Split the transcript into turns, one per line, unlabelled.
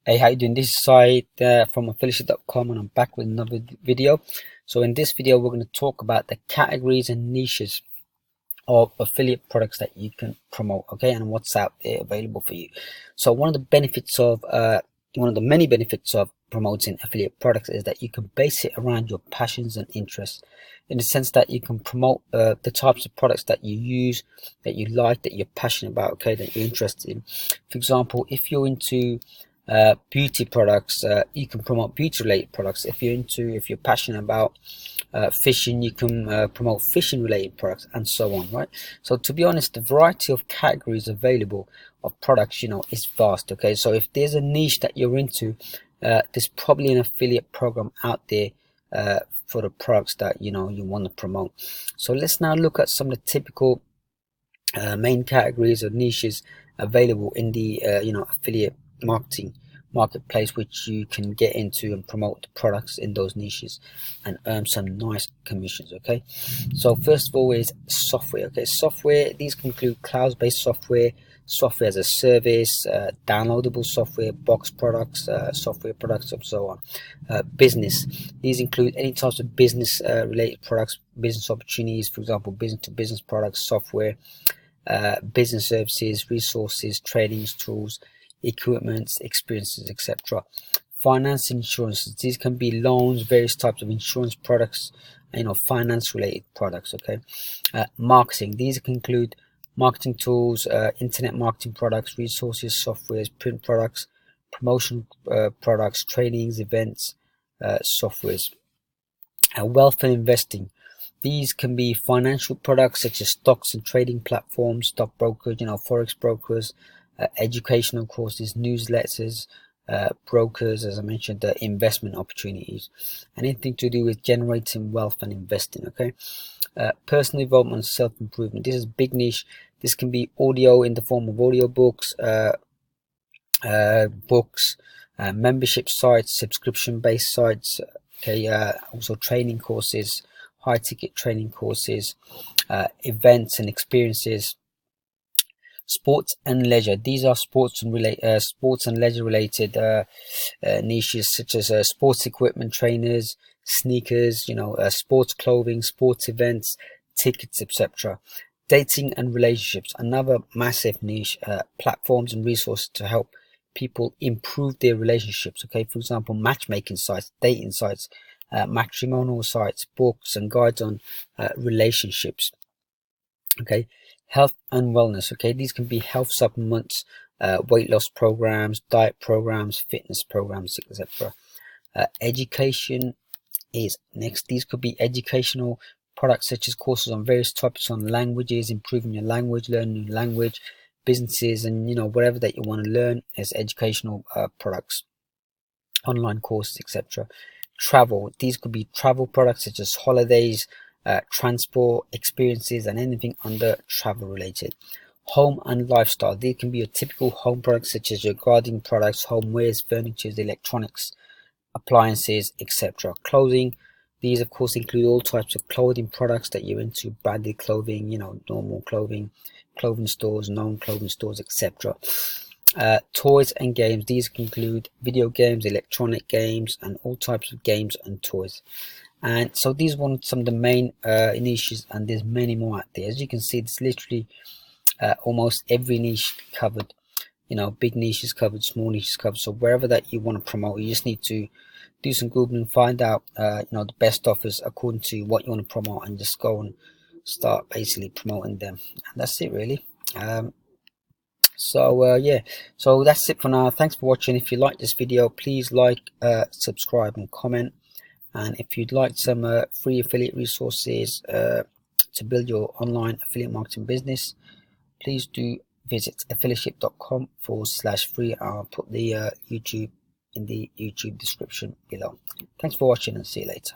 Hey, how you doing? This is Said from affiliate.com, and I'm back with another video. So in this video, we're going to talk about the categories and niches of affiliate products that you can promote, okay, and what's out there available for you. So one of the many benefits of promoting affiliate products is that you can base it around your passions and interests, in the sense that you can promote the types of products that you use, that you like, that you're passionate about, okay, that you're interested in. For example, if you're into beauty products, you can promote beauty related products. If you're passionate about fishing, you can promote fishing related products, and so on, right? So to be honest, the variety of categories available of products, is vast, okay? So if there's a niche that you're into, there's probably an affiliate program out there for the products that you want to promote. So let's now look at some of the typical main categories or niches available in the affiliate marketplace, which you can get into and promote the products in those niches and earn some nice commissions, okay? So first of all is software, okay? Software, these can include cloud-based software, software as a service, downloadable software, box products, software products, and so on. Business, these include any types of business related products, business opportunities, for example, business to business products, software, business services, resources, trainings, tools, equipment, experiences, etc. Finance, insurance, these can be loans, various types of insurance products, finance related products, okay? Marketing, these can include marketing tools, internet marketing products, resources, softwares, print products, promotion products, trainings, events, softwares. Wealth and investing, these can be financial products such as stocks and trading platforms, stock brokers, forex brokers, educational courses, newsletters, brokers, as I mentioned, the investment opportunities, anything to do with generating wealth and investing, okay? Personal development and self-improvement, this is a big niche. This can be audio in the form of audio books, membership sites, subscription-based sites, okay, also training courses, high ticket training courses, events and experiences. Sports and leisure, these are sports and leisure related niches, such as sports equipment trainers, sneakers, sports clothing, sports events, tickets, etc. Dating and relationships, another massive niche, platforms and resources to help people improve their relationships, okay? For example, matchmaking sites, dating sites, matrimonial sites, books and guides on relationships, okay? Health and wellness, okay? These can be health supplements, weight loss programs, diet programs, fitness programs, etc. Education is next. These could be educational products such as courses on various topics on languages, improving your language, learning new language, businesses, and whatever that you want to learn as educational products, online courses, etc. Travel, these could be travel products such as holidays, transport, experiences, and anything under travel related. Home and lifestyle, these can be your typical home products such as your gardening products, homewares, furniture, electronics, appliances, etc. Clothing, these of course include all types of clothing products that you're into, branded clothing, normal clothing, clothing stores, known clothing stores, etc. Toys and games, these can include video games, electronic games, and all types of games and toys. And so these are some of the main niches, and there's many more out there. As you can see, it's literally almost every niche covered, big niches covered, small niches covered. So wherever that you want to promote, you just need to do some googling, find out the best offers according to what you want to promote, and just go and start basically promoting them. And that's it really. Yeah, so that's it for now. Thanks for watching. If you like this video, please like, subscribe and comment. And if you'd like some free affiliate resources to build your online affiliate marketing business, please do visit affiliate.com/free. I'll put the YouTube in the YouTube description below. Thanks for watching, and see you later.